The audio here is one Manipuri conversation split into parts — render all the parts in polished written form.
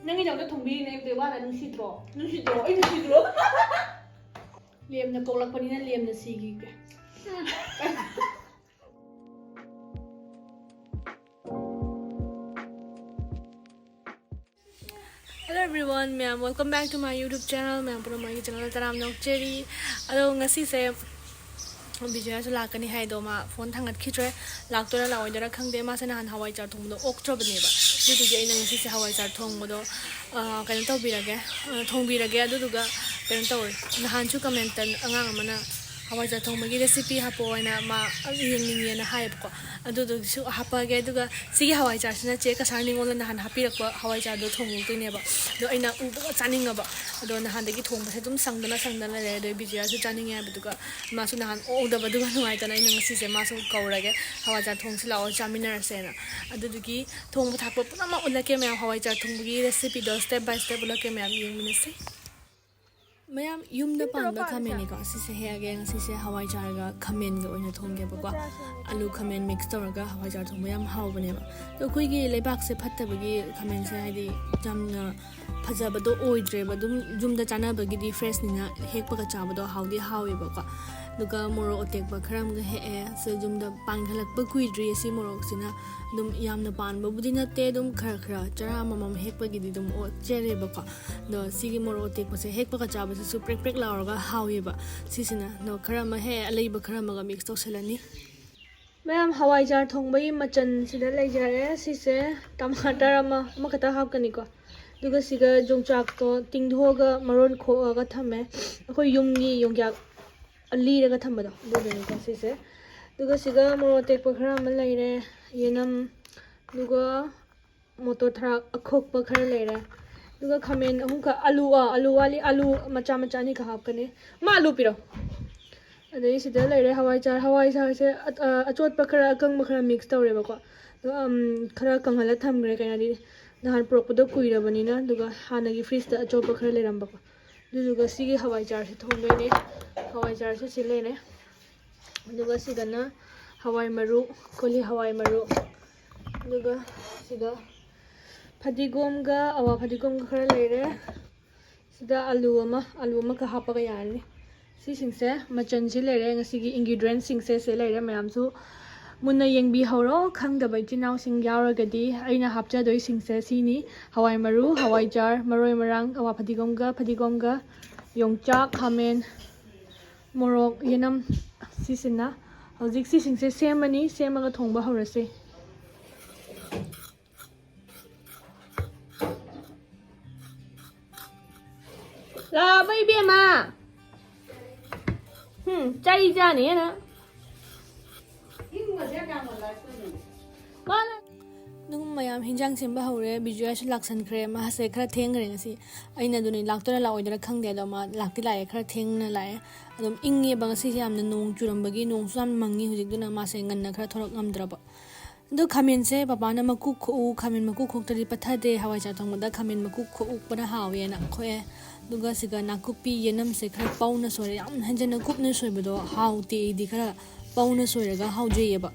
ꯅꯪꯒꯤꯗꯃꯛꯇ ꯊꯣꯡꯕꯤꯔꯤꯅꯦ ꯑꯩꯕꯨꯗꯤ ꯋꯥꯅ ꯅꯨꯡꯁꯤꯗ꯭ꯔꯣ ꯑꯩ ꯅꯨꯡꯁꯤꯗ꯭ꯔꯣ ꯂꯦꯝꯅ ꯄꯣꯛꯂꯛꯄꯅꯤꯅ ꯂꯦꯝꯅ ꯁꯤꯈꯤꯒꯦ Hello everyone, ma'am. Welcome back to my YouTube channel. Ma'am, puro my channel taram nok cherry. Ado ngasi se video su lakani hai do ma phone thangat khitre laktora la oidara khangde ma sana han Hawaijar Thongba oktra bane ba. Du ge ina ngasi se Hawaijar Thongba do kain taw birage thongbirage adu duga kain taw na han chu comment tan angang amana Hawaijar Thongba gi recipe hapo ina ma yengni na hai ko adu du su hapa ge duga sigi Hawaijar sina che ka sarni ngol na han hapirak ba Hawaijar do thongul tine ba do ina u ba chaninga ba ado na han dagi thongba se dum sangdana le do video su chaninga ba duga ma su na han o da ba duga nuai ta na ina ngasi se ma su kaurage Hawaijar Thong si lao chaminar se na adu dugi thongba thakpa pura ma ulake me Hawaijar Thongba gi recipe do step by step ulake me yengmine se Mayam yumda panba khamen ka sise he again sise Hawaijar ga khamen ga oina thongge ba ko alu khamen mix tawraga Hawaijar Thongba yam hawbane ba to koi gi lebak se phatta bagi khamen se haidi jamna phajaba do oidre ba dum jumda chana bagi di fresh nina hekpa ga chaba do hawdi hawi ba ko duga moro otek ba kharam ga he se jumda panghalak ba kuidri si morok sina dum yamna pan ba budina te dum khara chara mamam hekpa gi di dum o chere ba ko do sigi moro otek ba se hekpa ga chaba su prek prek lauraga hawi ba sisina no kharama he alei ba kharama ga mix to selani Ma'am, Hawaijar Thongba gi machan sida leijare sise tomato ama makata hapkani ko duga siga jongchak to tingdhoga maron kho ga thame akoi yumni yongyak ali ga thambado dugani ko sise duga siga moro tek pa khara ma leire yenam duga motor thrak akhok pa khara leire duga khamen ahum ka alu wali alu macha ni ka hapkani ma alu piro adai sida leire Hawaijar se achot pa khara akang ma khara mix tawre ba ko khara kanghala thamgre kaina di nahan prokpado kuira banina duga hanagi freeze ta achot pa khara leram ba ko duga sigi Hawaijar se thongbe ne Hawaijar se sile ne duga sigana hawai maru koli hawai maru duga siga phadigom ga awa phadigom ga khara leire sida alu ama ka hapa ga yani si singse machan si leire ngasigi ingredient singse se leire mayam su munna yengbi horo khangdaba jinau sing yauragadi aina hapcha doi singse sini hawai maru Hawaijar maroi marang awa phadigom ga yongchak khamen morok yenam sisina hojik si singse semani semaga thongba horase la bai be ma chai ja ne na nung mayam hinjang simba hore bijua su laksan khre ma se khara thengre ngasi aina duni laktora la oidara khangde do ma lakti lae khara thengna lae adum inge bang si yamna nong churambagi nong sam mangi hujik duna ma se nganna khara thorak ngamdraba do khamen se papa na maku kho khamen maku khoktari pathade Hawaijar Thongba da khamen maku kho ukpana hawe na khoe duga siga nakupi yenam se khara pauna sore yam hanjana kupna soibado hauti di khara pauna soiraga haujeyeba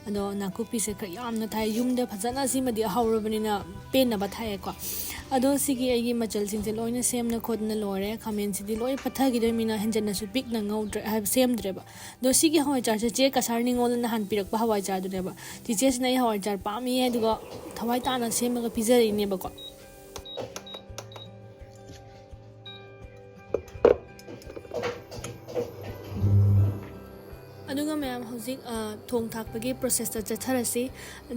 ado nakupi se khara yamna thai yumda phajana simadi haurabanina penna ba thai ko ado sigi agi machal singse loina semna khodna lore khamen sidi loi pathagi de mina hanjana su pik na ngaudre ha semdreba do sigi Hawaijar se che kasarni ngol na han pirak ba Hawaijar dureba ti che sna Hawaijar pami he duga thawai ta na semaga pizari ne ba ko aduga mayam hojik thong thakpagi process ta chatharasi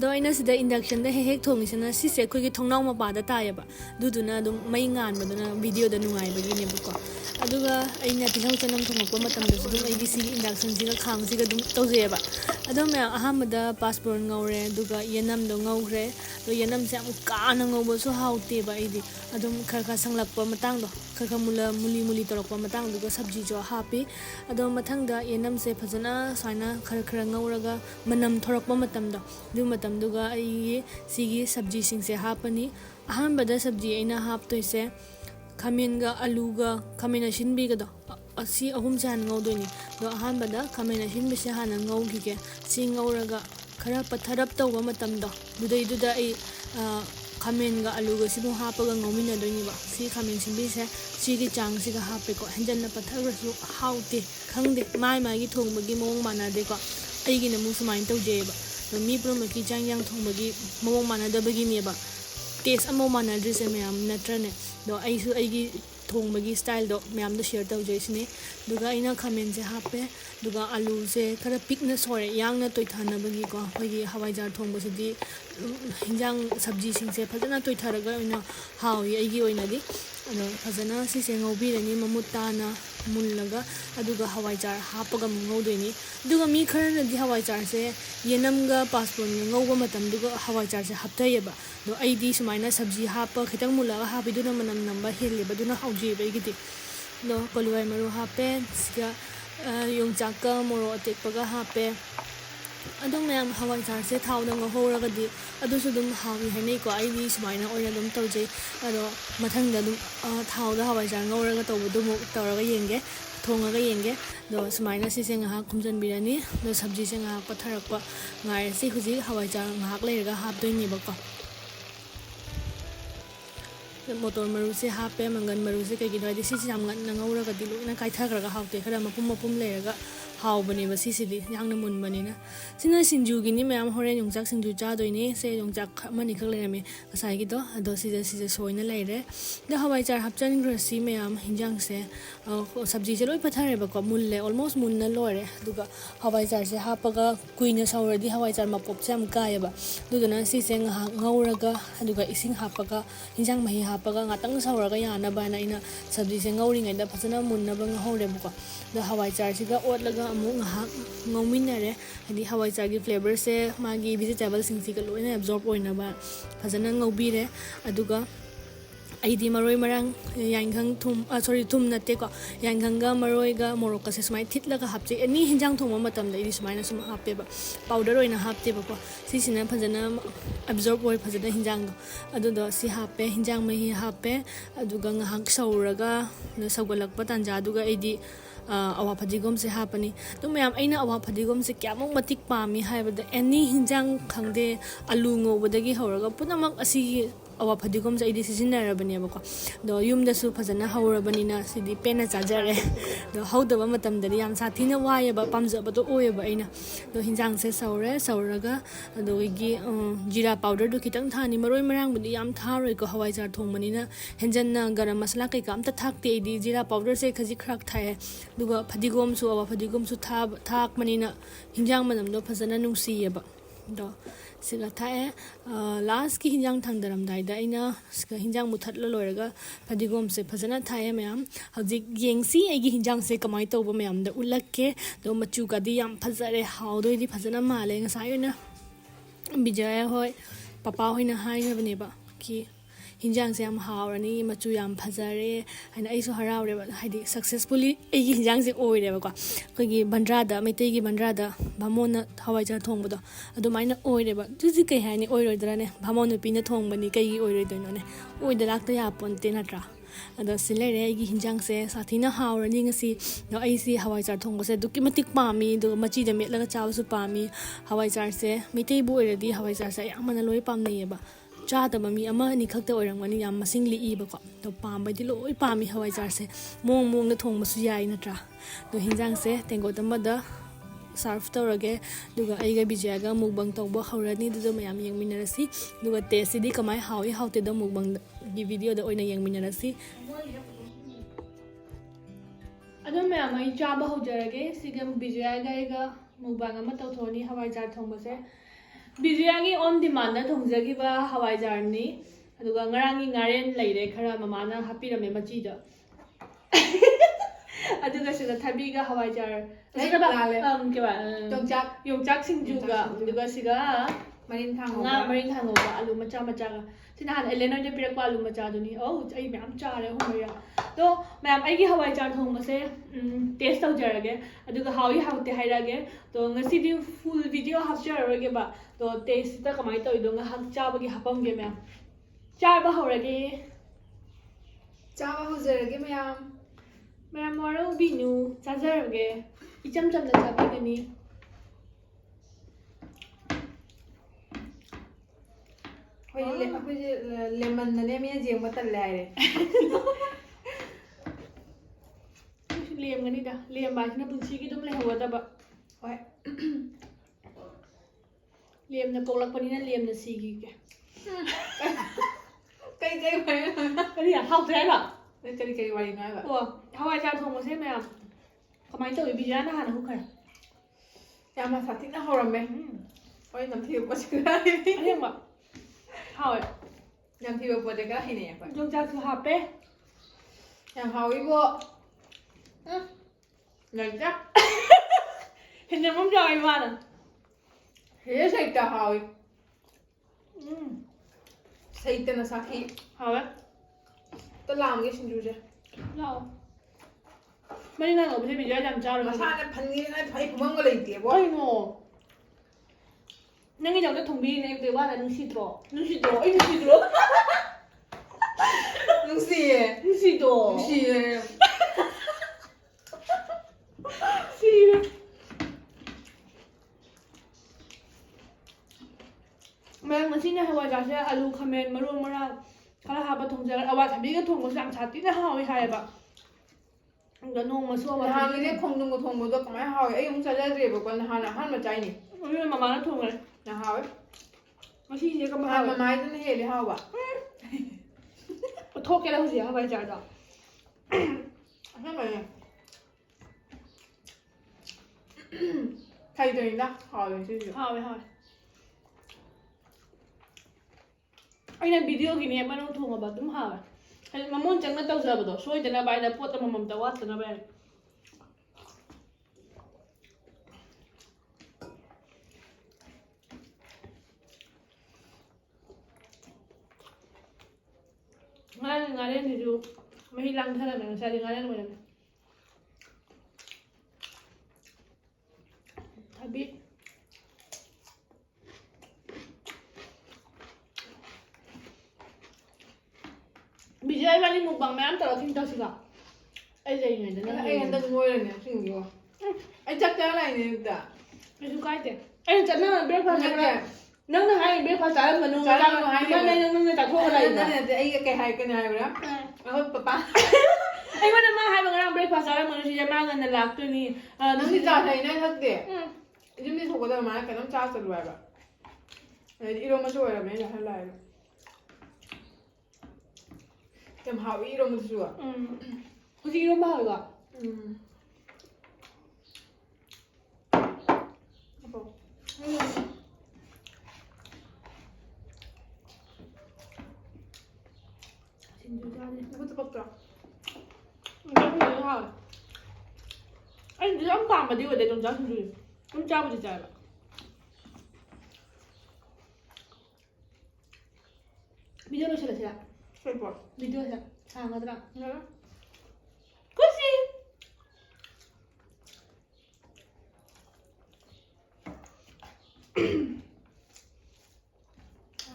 do ina sida induction da hek thongisina sise khoi gi thongnau ma pa da tayaba duduna dum mai ngan baduna video da nungai bagi ne buko aduga aina tilhau chanam thongko matam da dum ai si induction siga khang siga dum tawjeba adum mayam ahamada passport ngaure duga yenam do ngaure do yenam se am ka na ngau so haute ba idi adum khar sanglakpa matang do khar muli torokpa matang duga sabji jo hapi adum mathang da yenam se phajana saina khar ngauraga manam thorakpa matam do du matam duga ai sigi sabji singse hapani ahambada sabji aina haptoise khamen ga alu ga khamen shinbi ga do asi ahum jan ngaudoni do ahambada khamen shinbi se hana ngaugi ge si ngauraga khara patharap tawba matam do dudai duda ai khamen ga alu ga sibu hapa ga ngomina doi ni ba si khamen simbi se si gi chang si ga hape ko henjan na pathar ra su haute khangde mai mai gi thong bagi mong mana de ko ai gi na mu sumain tau je ba do mi pro ma ki chang yang thong bagi mong mana da bagi ne ba taste amo mana dri se me am natra ne do ai su ai gi thong bagi style do me am do share tau je sine duga ina khamen se hape duga alu se khara pick na sore yang na toi thana bagi ko hoi gi hawaijar thong ba se di hinjang sabji sing se phajana toi tharaga ina hawi ai gi oina di ano phajana si se ngobi rani mamuta na mullaga aduga hawaijar hapaga ngaudoini duga mi khara na di hawaijar se yenam ga passport ngauba matam duga hawaijar se haptayeba do ai di sumaina sabji hapa khitang mulaga habi duna manam namba helle baduna hauji be gi di do kolwai maru hape siga yongchak ka moro atek paga hape adong mayam hawaijar se thau na ngohora ga di adu su dum hawi hanei ko ai di sumaina oina dum tauje ado mathang da dum thau da hawaijar ngora ga taw dum tawra ga yenge thonga ga yenge do sumaina si se nga khumjan birani do sabji se nga patharak pa ngai si huji hawaijar ngak le ga hap doi ni ba ko motor maru se hape mangan maru se kai gi doi di si jam ngan na ngora ga di lu na kai thak ra ga haute khara mapum mapum le ga how बने बसी सिदी यांगने मुन बने ना सिना सिंजू गिनी मैम होरे योंगजाक सिंजू चा दोइने से योंगजाक मनि खक लेरमे असाई गी तो अदो सिजे सोइना लेरे द हवाईचार हपचन ग्रसी मैम हिंजांग से सब्जी से लोई पथारे बको मुल्ले ऑलमोस्ट मुन्ना लोरे दुगा हवाईचार से हापगा कुइना सौरदी हवाईचार मपोप से हम कायबा दुदना सिसे ngौरगा दुगा इसिंग हापगा हिंजांग मही हापगा ngatang सौरगा याना बाना इना सब्जी से ngौरिङै दा फसना मुन्ना बंग हौरे बको द हवाईचार सिगा ओटलगा अमुक ngahak ngौमिनरे हदि हवाईचार गी फ्लेवर से मागी वेजिटेबल सिंगसी का लोइना एब्जॉर्ब ओइना बा फसना ngौबिरे अदुगा आईदी मरोई मरंग यांगंग थुम सॉरी थुम नते को यांगंगा मरोई गा मोरोका से समाई थितलगा हापचे एनी हिंजांग थोम मतम ले सुमाइना सुम हापे बा पाउडर ओइना हापते बको सिसिना फजना एब्जॉर्ब ओइ फजना हिंजांग अदुदो सि हापे हिंजांग मही हापे अदुगा ngahak सौरगा न सौगलक पतांजा अदुगा आईदी अवा फदिगोम से हापनी तो मैम अना अवा फदिगोम से क्या मतिक पामी है एनी हिंजांग खंगदे आलू ngौबदगी हौरगा पुनमक असी अवा फदिगोम से इदी सिजिनरबनेबको दो युमदसु फजना हौरबनिना सिदी पेना चाजरे दो हौदबा मतमदरी याम साथीना वायबा पामजबदो ओयबा अइना दो हिंजांग से सौरे सौरगा अदोगी जीरा पाउडर दो खितंग थानी मरोय मरांग बुदी याम थारोय को हवाईजार थोंगमनिना हेंजन्ना गरम मसला कैका अमता थाकते इदी जीरा पाउडर से खजी खराक थाए दुगा फदिगोम सु अवा फदिगोम सु थाक मनिना हिंजांग मनमदो फजना नुंसीयबा दो सिगा थाए लास्ट की हिंजांग थांगदरम दाइदा इना सिगा हिंजांग मुथतल लोरगा फदिगोम से फजना थाए मैम हजिक येंगसी एगी हिंजांग से कमाई तौब मैम द उलक्के दो मचू कादी याम फजरे हाउदोइदी फजना माले ngसायोना बिजय होय पापा होइना हाय हबनेबा की हिंजांग से हम हावरनी मचू याम फजरे हैना आइसो हरावरेबा हाइदी सक्सेसफुली एगी हिंजांग से ओइरेबा कोगी बंद्रादा मैतेगी बंद्रादा भामोन हवाईजार थोंबदो अदुमाइना ओइरेबा जुजि कै हाइनी ओइरोइदराने भामोन नुपिना थोंबनी कैगी ओइरोइदोइनोने ओइदा लाक्ता यापोनते नत्रा अदो सिलेरे एगी हिंजांग से साथीना हावरनी ngasi नो आइसी हवाईजार थोंबसे दुकी मतिक पामी दो मची द मेटलगा चावसु पामी हवाईजार से मैतेई बु ओइरदी हवाईजार से यामना लोइ पामनैयेबा चादब मी अमा नि खक्ता ओरंगनी याम मसिंग लिइबको तो पामबदि लोइ पामी हवाईजार से मोंग मोंग न थोंगबसु याइ नत्रा तो हिंजांग से तेंगोतमदा सर्व तौरगे दुगा आइगा बिजयागा मुगबंग तौबो हौरनी दुदो मयाम येंगमिनरसी दुगा टेस्टदि कमाय हावि हावते द मुगबंग गी वीडियो द ओइना येंगमिनरसी अदो मयाम आई चाबा हौजरगे सिगम बिजयागा आइगा मुगबंग अमा तौथोनी हवाईजार थोंबसे बिजयागी ऑन डिमांड थोंजगिबा हवाईजारनी अदुगा ngaraंगी ngaren leire khara mamana hapirame machida अदुगा सिगा थाबीगा हवाईजार अदुगा केबा योंगजाक सिंजुगा अदुगा सिगा मरिन थांगोबा आलू मचा मचागा सिना हान एलेनो दे पिरकपा आलू मचा दुनी ओ आई मैम चारे होमया तो मैम आइगी हवाईजार थोंबसे टेस्ट तौजरगे अदुगा हावी हाउते हाइरागे तो ngasi di full video hapjarage ba तो टेस्ट त कमाई तौइदो ngahak चाबगी हपमगे मैम चाबा हौरगे चाबा हौजरगे मैम मैम वारो बिनु चाजरगे इचम चमना चाबीगनी lemon ne jeng matan lai liam gani da liam ba na punsi ki dum le hawa da ba hoi liam na polak pani na liam na sigi ke kai bai ani ya hau tre ba kai wai ngai ba o Hawaijar Thongba se me am kamai to bi jana hana hu khara ya ma sa na horam me hoi nam thi ko chira ani ma hau nam thi ko de ka hi ne ya jong ja su ha pe ya hau i bo ngai ja hình mong trời mà nè he sai ta hau sai ta na sa khi hau á ta làm cái sinh ju je đâu mấy ngày ngồi bên bây giờ làm sao rồi mà sao nó phần như này phải cũng có lấy tiền quá ôi ngô nâng cái dòng cái thùng bì này từ ba là nung xịt rồi ấy nung xịt rồi nung xì Mang mà xin nha Hawaijar sẽ alu comment mà luôn mà ra khá là haba thùng giờ à thằng biết cái thùng của giảm chặt tí nó hao hay bà cái nông mà xua mà hàng cái không dùng thùng một đợt máy hao ấy cũng sẽ ra gì bởi còn hàng mà cháy nhỉ mà nó thùng này là hao ấy mà xin gì cái mà máy nó hệ để hao bà thốt cái đâu gì Hawaijar đó thế mà thay rồi đó hao rồi chứ gì hao anh này video gini apa nong thùng mà đúng hao anh mà muốn chẳng nó tao giờ đó xôi cho nó bay là pot mà mầm tao quá cho nó bay ngay đến thì dù mấy lăng thế là mình sẽ đi ngay đến mình thay biết bây giờ anh đi một bằng mấy anh tao kinh tao xí cả anh dậy người đó anh đang ngồi rồi nè xin gì anh chắc chắn này nè đã anh chú cái thế anh chắc nó breakfast này nâng nó hay breakfast trả mình luôn mà đây nâng trả thuốc này nè anh cái này rồi đó papa anh có năm hai bằng năm breakfast trả mình chỉ mang gần là lạc tôi nè nâng đi trả thầy này thật đấy chúng đi thuộc cái mà cái năm trả rồi vậy bà đi đâu mà rồi là mấy giờ hay lại 좀 하위 이러면서 좋아. 혹시 이런 거 하위가? 아빠. 진주자네. 이것도 먹자. 이거 하위. 아니 이제 아무도 안 받이고 내 좀 자신 줄. 좀 짜부지 짜라. 미저로 싫어. 최고. 미디어에서 하더라. 네. 그렇지.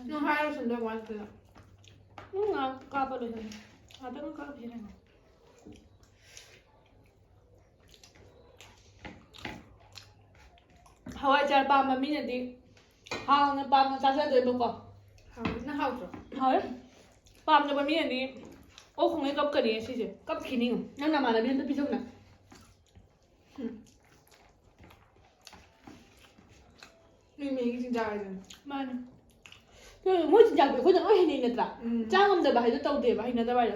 너 하루 준다고 했잖아. 응, 까버려. 아빠는 까버리잖아. Hawaijar ba mà mình đi. Hao nó ba mà ta sẽ tới bông bông. nó hao rồi. Hao. Ba mà mình đi. Ô không ai cấp cái gì chứ? Cấp khí ninh. Nhưng mà là biến tới bây giờ nè. mình cái gì dài rồi. Mà 그 뭐 진짜 그 그냥 어이 했더라. 짱음도 봐 해도 또 돼. 봐 했나 봐요.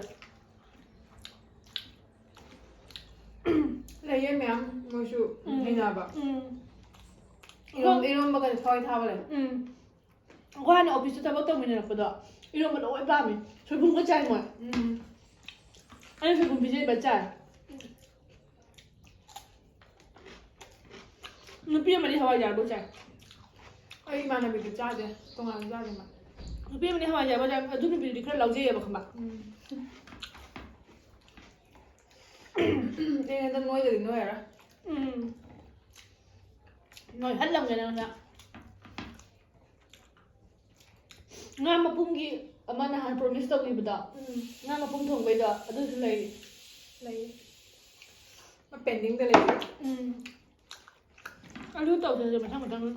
lấy em em ngồi chụp hay nào vậy? 이런 거가 거의 다 버려. 그 안에 오피스 다 먹다 보면 나쁘다. 이런 거 너무 밤에 젊은 거 짜는 거야. 아니 젊은 비제 맞자. 누피 mà đi Hawaijar bố trai. ấy mà làm việc cha đấy, công an ra đấy mà. 누피 mà đi Hawaijar bố trai, giúp nupi đi khơi lâu gì mà không bạc. Đây là nuôi rồi nuôi rồi. Nói hết lòng rồi nè. Nga mapungi ama na han promise to ni bada. Nga mapung thong bai da adu su lai. Mà pending cái này. Adu tàu rồi mà thang luôn.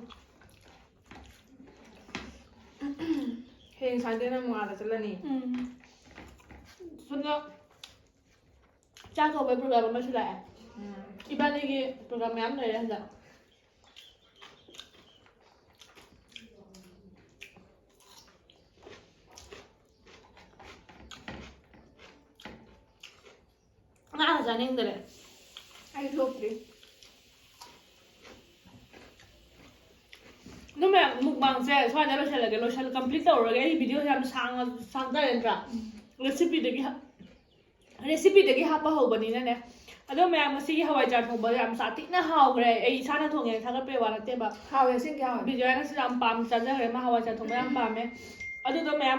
ꯍꯌꯦꯡ ꯁꯟꯗꯦꯅ ꯃꯉꯥꯗ ꯆꯠꯂꯅꯤ ꯁꯣꯝꯗ ꯆꯥꯛ ꯀꯧꯕꯩ ꯄ꯭ꯔꯣꯒ꯭ꯔꯥꯝ ꯑꯃꯁꯨ ꯂꯥꯛꯑꯦ 이반에게 프로그램이 안 나요 한다. 나 자네들래. 아이 좋지. 너무 mukbangse 소화대로 샬라게 로샬 컴플리트 오르게 이 비디오 참 상다렌다. 레시피데기 하파 호버니네. अदो मैं मसी हवाईजार थोंबा याम सातिना हावग्रे ए इसाना थोंगे थागपे वाला तेबा हावे सिंग क्या हावे बिजोना से याम पाम चाजगरे मा हवाईजार थोंबा याम पामे अदो दो मैं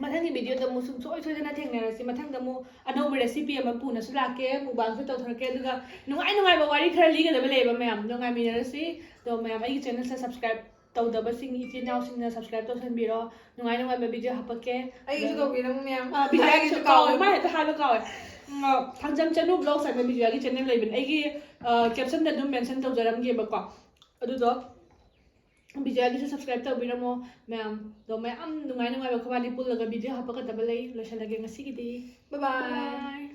मथंगी वीडियो द मु सुम सोय सोयना थेंगनरसि मथंग द मु अनोब रेसिपी अमा पुना सु लाके मुबांग सु तौथरके दुगा नुंगाई नुंगाई बा वारी खरा लीगदब लेबा मैम नुंगाई मिनरसि तो मैम आई चैनल से सब्सक्राइब तौदबा सिंग इचि नाउ सिंग सब्सक्राइब तौसनबिरो नुंगाई नुंगाई बा वीडियो हपके आई सु तौबिरम मैम वीडियो सु काव मा हेता हालो काव थांजम चनु ब्लॉग ꯁꯥꯏꯕ ꯕꯤꯖꯨꯌꯥꯒꯤ ꯆꯦꯅꯦꯜ ꯂꯩꯕꯅꯦ ꯑꯩꯒꯤ ꯀꯦꯞꯁꯟꯗ ꯑꯗꯨꯝ ꯃꯦꯟꯁꯟ ꯇꯧꯖꯔꯝꯒꯦꯕꯀꯣ ꯑꯗꯨꯗꯣ ꯕꯤꯖꯨꯌꯥꯒꯤꯁꯨ ꯁꯕꯁꯀ꯭ꯔꯥꯏꯕ ꯇꯧꯕꯤꯔꯝꯃꯣ ꯃꯌꯥꯝꯗꯣ ꯃꯌꯥꯝ ꯅꯨꯡꯉꯥꯏ ꯅꯨꯡꯉꯥꯏꯕ ꯈꯣꯏꯕꯥꯅꯤ ꯄꯨꯜꯂꯒ ꯚꯤꯗꯤꯑꯣ ꯍꯥꯞꯄꯛꯀꯗꯕ ꯂꯩ ꯂꯣꯏꯁꯤꯜꯂꯒꯦ ꯉꯁꯤꯒꯤꯗꯤ ꯕꯥꯏ ꯕꯥꯏ